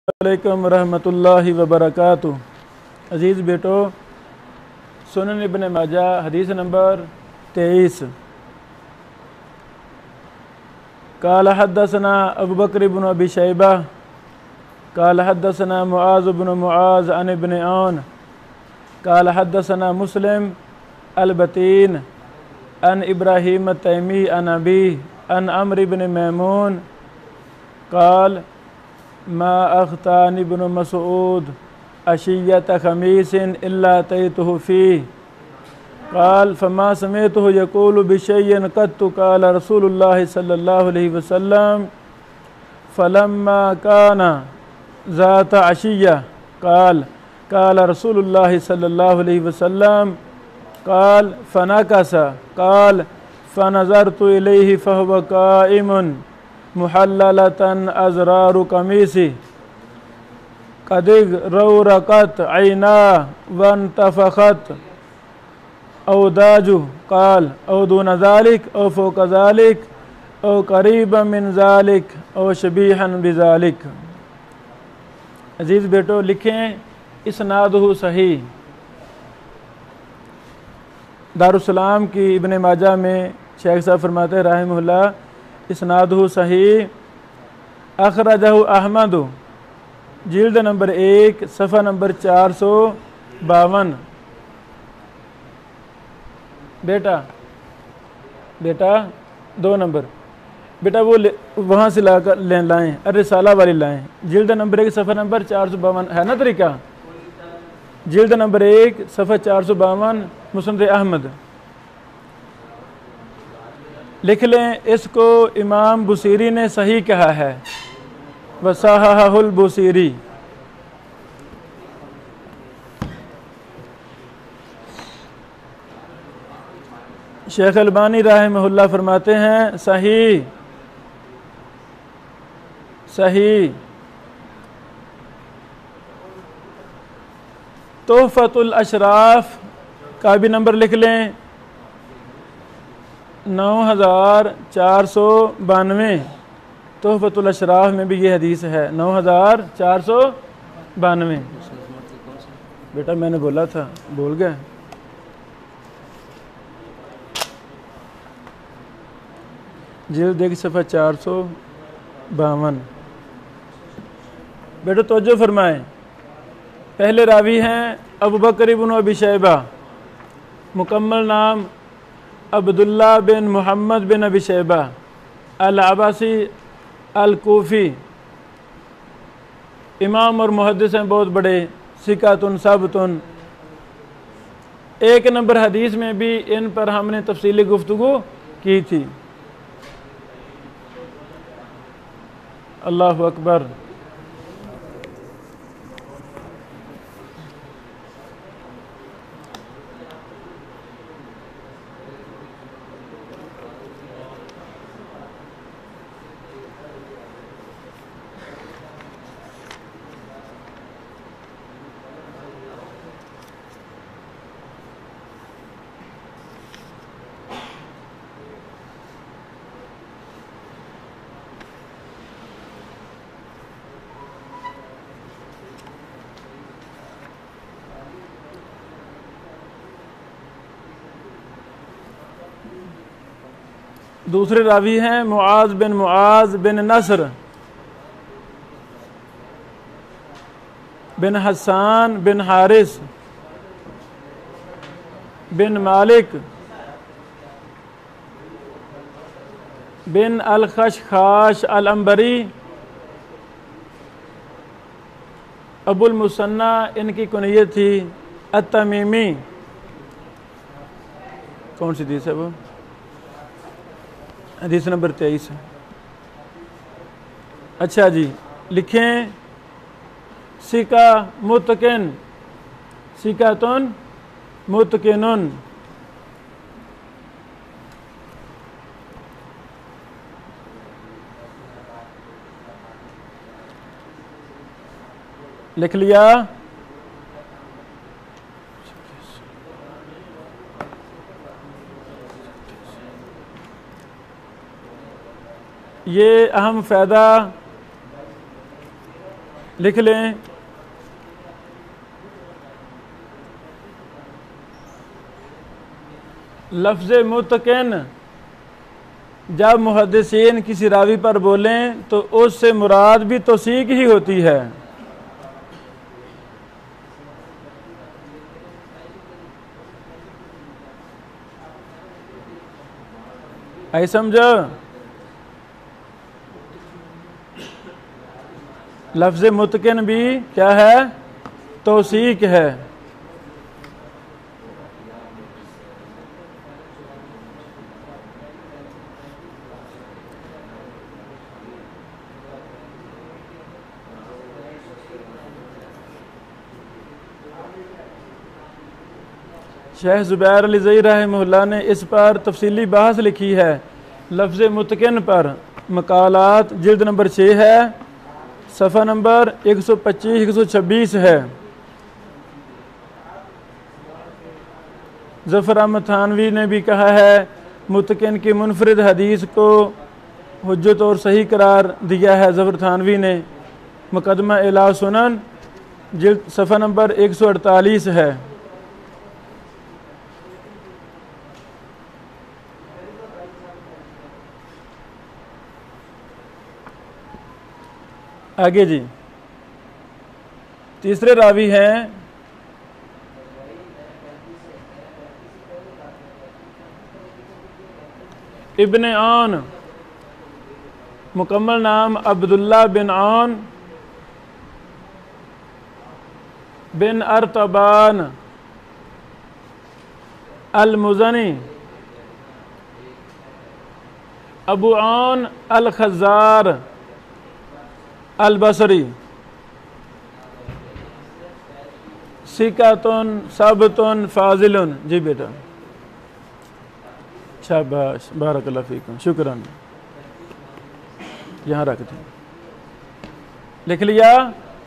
अस्सलामुअलैकुम रहमतुल्लाहि व बरकातुहू। अज़ीज़ बेटो, सुनन इब्न माजा हदीस नंबर 23। काल हद्दसना अबू बकर इब्न अबी शैबा काल हद्दसना मुआज़ इब्न मुआज़ अन इब्न औन काल हद्दसना मुस्लिम अल-बतीन अन इब्राहीम तैमी अन अबी अन अम्र इब्न मैमून काल मा अख्तानी इब्न मसूद अशियत खमीसिन इल्ला तैतुहु फी काल फमा समेतुहु यक़ूलु बिशैइन क़त्तु काल रसूलुल्लाह सल्लल्लाहु अलैहि वसल्लम फलम्मा काना ज़ात अशिय्या काल काल रसूलुल्लाह सल्लल्लाहु अलैहि वसल्लम काल फनकसा काल फनज़रतु इलैहि फहुव काइमुन मुहल्ललतन अज़रारु कमीसी कदिग रौरकत ऐना वंतफखत औदाजु काल औ दून ज़ालिक औ फ़ौक़ ज़ालिक औ क़रीबन मिन ज़ालिक औ शबीहन बिज़ालिक। अज़ीज़ बेटो, लिखें इस्नादुहु सही। दारुस्सलाम की इब्न माजा में शेख साहब फरमाते हैं रहमहुल्लाह, इस्नादुहु सही। अखरजहु अहमद जिल्द नंबर 1 सफ़ा नंबर 452। बेटा 2 नंबर बेटा वो वहाँ से लाकर लाएँ, अरे रिसाला वाली लाएँ। जिल्द नंबर 1 सफ़ा नंबर 452 है ना तरीका। जिल्द नंबर 1 सफ़ा 452 मुस्नद अहमद। लिख लें, इसको इमाम बुसीरी ने सही कहा है, वसहहुल बुसीरी। शेख अलबानी रहमहुल्लाह फरमाते हैं सही सही। तोहफ़तुल अशराफ का भी नंबर लिख लें, 9492। तोहफ़तुल अशराफ में भी ये हदीस है 9492। बेटा मैंने बोला था, बोल गए। जिल्द 1 सफ़ा 452। बेटा तवज्जो फरमाएं। पहले रावी हैं अबू बकर इब्न अबी शैबा, मुकम्मल नाम अब्दुल्लाह बिन मोहम्मद बिन अबी शैबा अल-अबासी अल-कूफ़ी। इमाम और मुहद्दिस हैं बहुत बड़े, सिकातुन साबतुन। 1 नंबर हदीस में भी इन पर हमने तफसीली गुफ्तगू की थी। अल्लाहु अकबर। दूसरे रावी हैं मुआज़ बिन नसर बिन हसान बिन हारिस बिन मालिक बिन अल-खशखाश अल-अंबरी अबुल मुसन्ना इनकी कुनियत थी अत-तमीमी। कौन सी हदीस है वो? हदीस नंबर 23। अच्छा जी, लिखें सिका मुतकिन सिकातुन मुतकिनुन। लिख लिया। ये अहम फ़ायदा लिख लें। लफ्ज़ मुतकिन जब मुहद्दिसीन किसी रावी पर बोलें तो उससे मुराद भी तौसीक ही होती है। आई समझो? लफ्ज़ मुतकिन भी क्या है? तौसीक है। शेख ज़ुबैर अली ज़ई रहमहुल्लाह ने इस पर तफसीली बहस लिखी है। लफ्ज़ मुतकिन पर मकालात जिल्द नंबर 6 है, सफ़ा नंबर 125-126 है। ज़फ़र अहमद थानवी ने भी कहा है मुतकिन की मुनफरिद हदीस को हुज्जत और सही करार दिया है। ज़फ़र थानवी ने मुकदमा इला सुनन जिल्द सफ़ा नंबर 148 है। आगे जी, तीसरे रावी हैं इब्न आन, मुकम्मल नाम अब्दुल्ला बिन आन बिन अरतबान अल मुज़नी अबू आन अल खज़ार अल बसरी, सिकातुन साबतुन फाजिलुन। जी बेटा, शाबाश, बारकल्लाह फीकुम, शुक्रान। यहाँ रख दें, लिख लिया,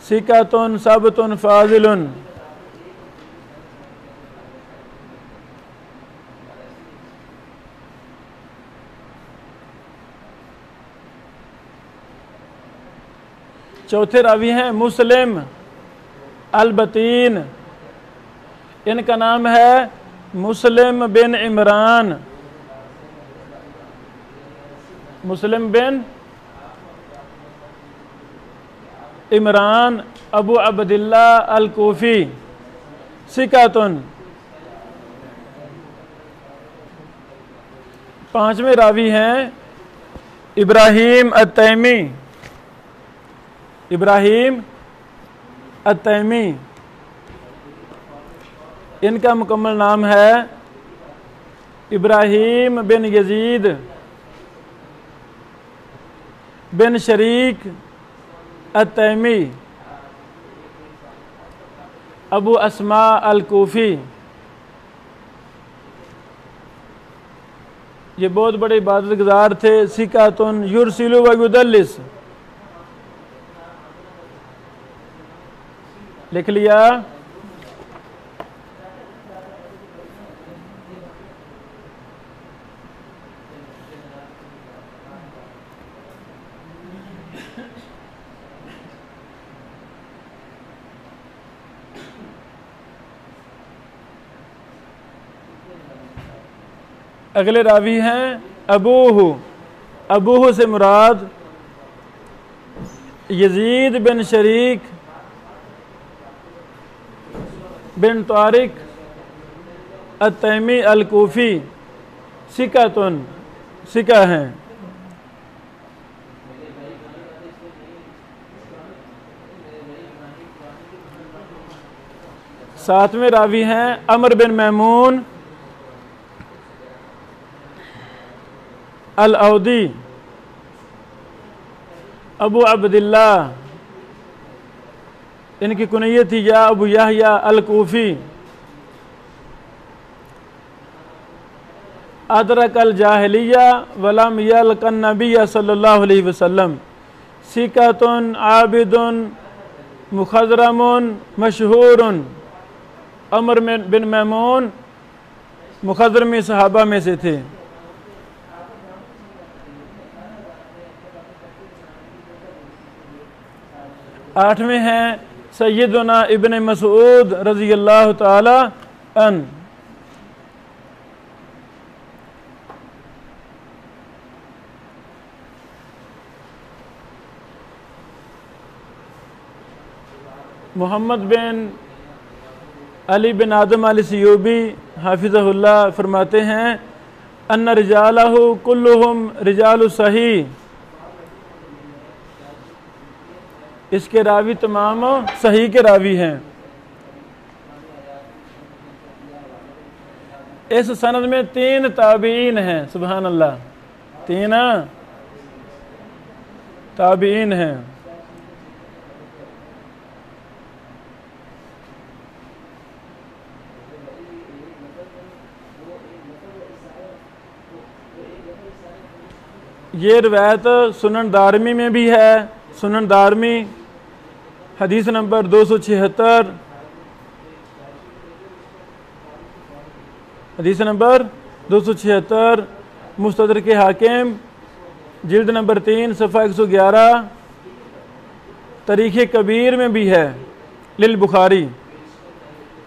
सिकातुन साबतुन फाजिलुन। चौथे रावी हैं मुस्लिम अल-बतीन, इनका नाम है मुस्लिम बिन इमरान, मुस्लिम बिन इमरान अबू अब्दिल्ला अल-कूफी, सिकातुन। पांचवें रावी हैं इब्राहीम अत-तैमी, इब्राहीम अत-तैमी, इनका मुकम्मल नाम है इब्राहीम बिन यजीद बिन शरीक अत-तैमी अबू अस्मा अल-कूफी। ये बहुत बड़े इबादत गुजार थे। सिकातुन युरसिलु व युदल्लिस, लिख लिया। अगले रावी हैं अबूहु, अबूहु से मुराद यजीद बिन शरीक बिन तारिक अत-तैमी अल-कूफी, सिकातुन, सिका हैं। सातवें रावी हैं अमर बिन मैमून अल-औदी अबू अब्दिल्ला, इनकी कुनियत थी या अबू याहया अल-कूफी। अदरकल जाहिलिया वलम यलकन नबिय्य सल्लल्लाहु अलैहि वसल्लम, सिकातुन आबिदुन मुखज़रमुन मशहूरुन। अमर बिन मैमून मुखज़रमी सहाबा में से थे। 8वें हैं सैयदना इब्न मसूद रज़ी अल्लाह ताला अन। मोहम्मद बिन अली बिन आदम अल सियूबी हाफिज़हुल्लाह फरमाते हैं अन्ना रिजालहु कुल्लुहुम रिजालु सही, इसके रावी तमाम सही के रावी हैं। इस सनद में 3 ताबीन हैं, सुभान अल्लाह, 3 ताबीन हैं। ये रिवायत सुनन दारमी में भी है। सुनन दारमी हदीस नंबर 276, हदीस नंबर 276, मुस्तदरक के हाकिम जिल्द नंबर 3 सफ़ा 111, तारीख़ कबीर में भी है लिल बुखारी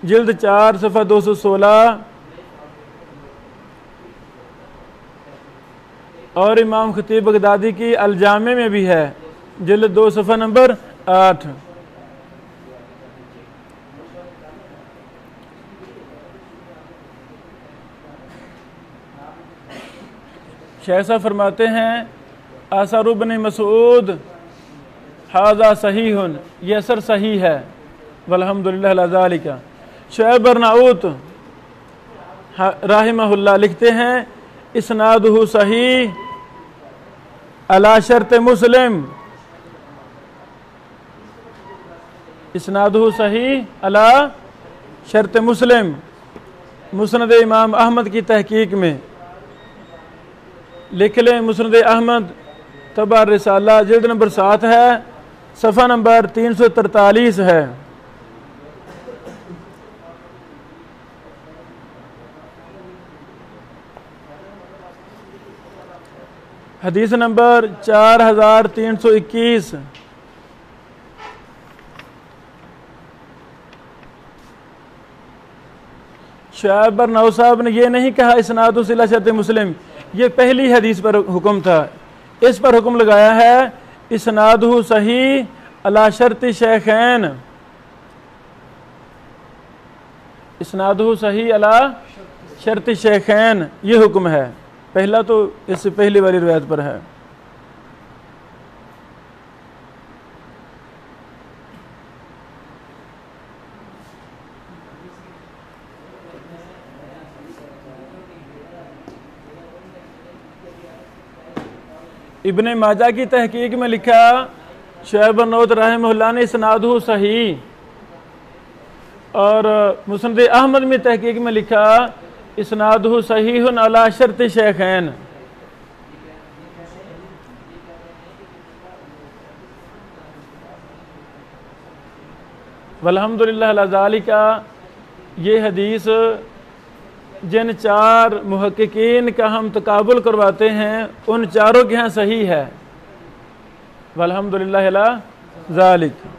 जिल्द 4 सफ़ा 216, और इमाम खतीब बगदादी की अल-जामे में भी है जिल्द 2 सफ़ा नंबर 8। शेख साहब फरमाते हैं आसार इब्न मसूद हाजा सहीहुन, ये असर सही है, वल्हम्दुलिल्लाह अला ज़ालिका। शुएब अर्नाऊत राहिमहुल्लाह लिखते हैं इस्नादुहु सही अला शर्त मुस्लिम, इस्नादुहु सही अला शर्त मुस्लिम। मुस्नद इमाम अहमद की तहकीक में लिख लें, मुस्नद अहमद तबा रिसाला जिल्द नंबर 7 है, सफ़ा नंबर 343 है। हदीस नंबर 4321। शुएब अर्नाऊत साहब ने यह नहीं कहा इस्नादु इला शर्त मुस्लिम, ये पहली हदीस पर हुक्म था, इस पर हुक्म लगाया है इस्नादुहु सही अला शर्त शेखैन, इस्नादुहु सही अला शर्त शेखैन, ये हुक्म है। पहला तो इससे पहली वाली रिवायत पर है। इब्ने माजा की तहकीक में लिखा शुएब अर्नाऊत रहमहुल्लाह ने इस्नादुहु सही, और मुस्नद अहमद में तहकीक में लिखा इस्नादुहु सहीहुन अला शर्त शेखैन। वल्हम्दुलिल्लाह अला ज़ालिका। ये हदीस जिन 4 मुहक्किकीन का हम तकाबुल करवाते हैं उन चारों के यहाँ सही है, वल्हम्दुलिल्लाह अला ज़ालिका।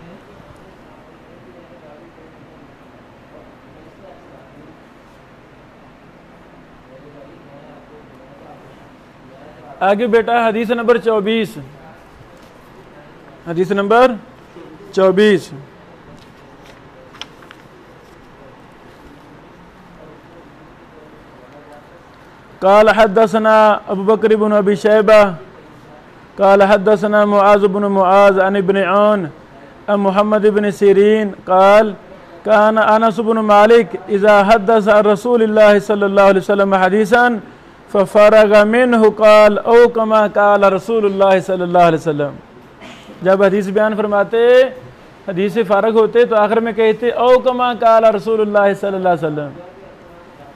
आगे बेटा हदीस नंबर 24, हदीस नंबर 24। काल हद्दसना अबू बकर इब्न अबी शैबा काल हद्दसना मुआज़ इब्न मुआज़ अन इब्न औन अन मुहम्मद इब्न सिरीन काल कान अनस इब्न मालिक इज़ा हद्दस अन रसूलिल्लाह सल्लल्लाहु अलैहि वसल्लम हदीसन फ़फ़रग़ मिन्हु क़ाल औ कमा क़ाल रसूलुल्लाह सल्लल्लाहु अलैहि वसल्लम। जब हदीस बयान फरमाते, हदीस से फ़ारग होते तो आखिर में कहते औ कमा क़ाल रसूलुल्लाह सल्लल्लाहु अलैहि वसल्लम।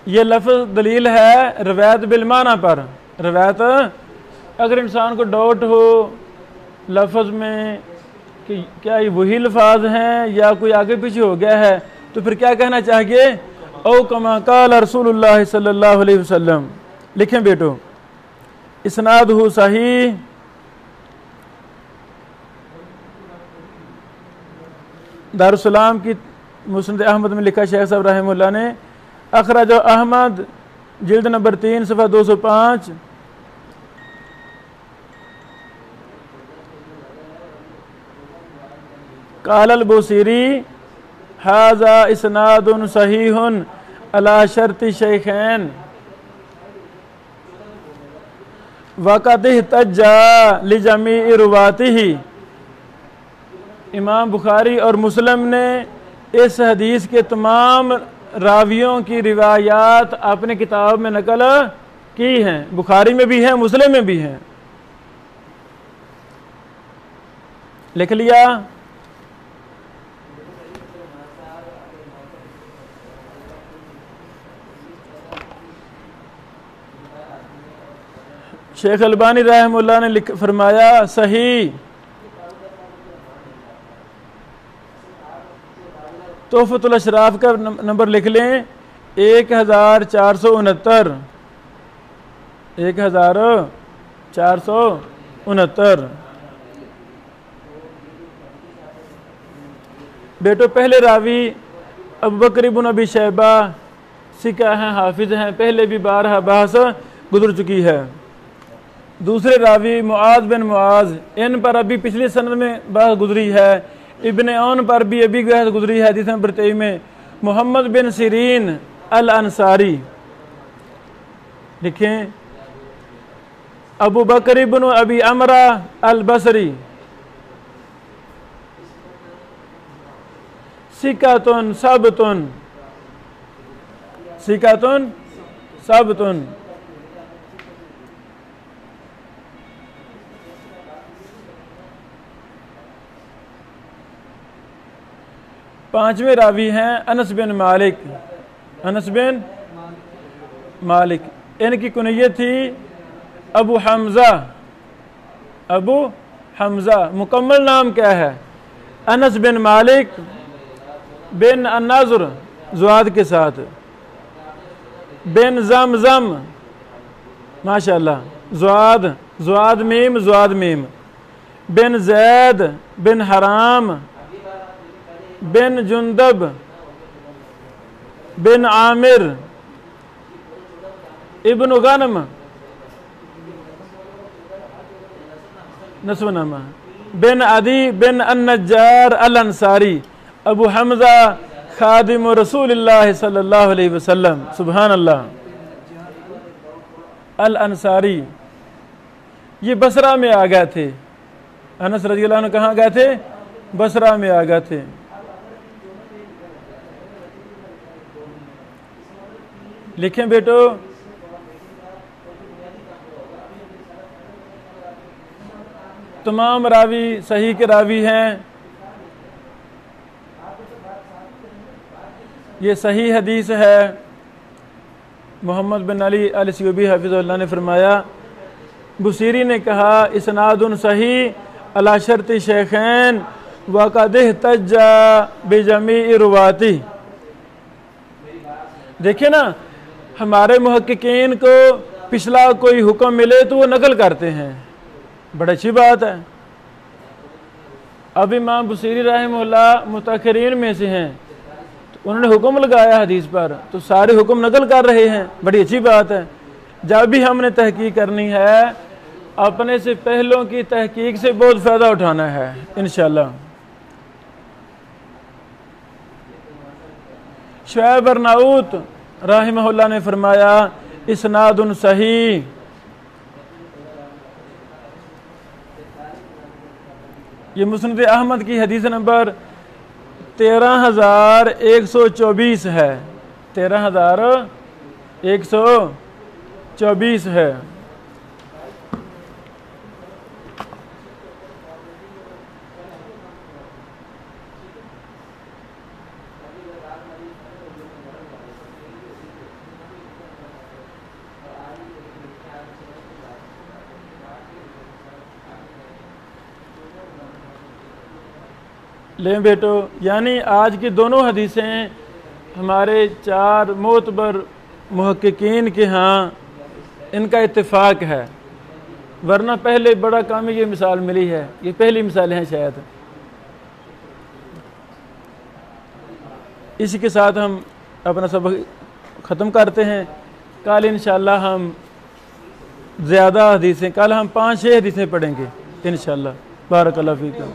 ये लफ्ज़ दलील है रवायत बिलमाना पर। रवायत अगर इंसान को डाउट हो लफ्ज़ में कि क्या ये वही अल्फाज हैं या कोई आगे पीछे हो गया है, तो फिर क्या कहना चाहिए औ कमा क़ाल रसूलुल्लाह सल्लल्लाहु अलैहि वसल्लम। लिखें बेटो इस्नादुहु सही दारुस्सलाम की मुस्नद अहमद में लिखा शेख साहब रहमतुल्लाह ने, अखरज अहमद जिल्द नंबर 3 सफ़ा 205, कालल बुसीरी हाजा इसनादुन सहीहुन अला शर्ति शेखैन वक़द इहतज्जा लिजमीइ रुवातिही। इमाम बुखारी और मुस्लिम ने इस हदीस के तमाम रावियों की रिवायात अपने किताब में नकल की हैं। बुखारी में भी हैं, मुस्लिम में भी हैं। लिख लिया। शेख अलबानी रहमतुल्लाह ने फरमाया सही। तोहफतुल अशराफ का नंबर लिख लें 1469, 1469। बेटो पहले रावी अबू बकर इब्न अबी शैबा सिका हैं, हाफिज हैं, पहले भी बारहा बहस गुजर चुकी है। दूसरे रावी मुआज बिन मुआज, इन पर अभी पिछली सनद में बहस गुजरी है। इब्न औन पर भी अभी बहस गुजरी है हदीस नंबर 23 में। मोहम्मद बिन सिरीन अल अंसारी लिखें, अबू बकर इब्न अबी अमरा अल बसरी सिकातुन सबतुन, सिकातुन सबतुन। पांचवें रावी हैं अनस बिन मालिक, अनस बिन मालिक। इनकी कुनियत थी अबू हमजा, अबू हमजा। मुकम्मल नाम क्या है? अनस बिन मालिक बिन अन्नज़र ज़ुआद के साथ, बिन ज़मज़म, माशाअल्लाह, ज़ुआद, ज़ुआद मीम, ज़ुआद मीम, बिन ज़ैद बिन हराम बिन जुंदब बिन आमिर इब्न गनम नस्बनामा बिन अदी बिन अन्नजार अल अंसारी। अबू हमजा खादिम रसूलुल्लाह सल्लल्लाहु अलैहि वसल्लम, सुभान अल्लाह। अल अंसारी ये बसरा में आ गए थे। अनस रज़ियल्लाहु अन्हु कहाँ गए थे? बसरा में आ गए थे। लिखें बेटो, तमाम रावी सही के रावी हैं। ये सही हदीस है। मोहम्मद बिन अली अल सियूबी हफिज़हुल्लाह ने फरमाया, बुसीरी ने कहा इसनादुन सही अला शर्ति शेखैन वक़द इहतज्जा बिजमीइ रुवाती। देखिए ना, हमारे मुहक्किकीन को पिछला कोई हुक्म मिले तो वो नकल करते हैं, बड़ी अच्छी बात है। अब इमाम बुसीरी रहमतुल्लाह मुतअख्खिरीन में से हैं, तो उन्होंने हुक्म लगाया हदीस पर, तो सारे हुक्म नकल कर रहे हैं, बड़ी अच्छी बात है। जब भी हमने तहकीक करनी है, अपने से पहलों की तहकीक से बहुत फ़ायदा उठाना है इंशाअल्लाह। शुएब अर्नाऊत राहिमहुल्लाह ने फरमाया इसनादुन सही। ये मुस्नद अहमद की हदीस नंबर 13,124 है, 13,124 है। लें बेटो, यानी आज की दोनों हदीसें हमारे चार मोतबर मुहक्किकीन के यहाँ इनका इत्तेफाक है, वरना पहले बड़ा काम ये मिसाल मिली है। ये पहली मिसाल है शायद। इसी के साथ हम अपना सबक ख़त्म करते हैं। कल इंशाअल्लाह हम ज़्यादा हदीसें, कल हम 5-6 हदीसें पढ़ेंगे इंशाअल्लाह। बारकल्लाहु फीकुम।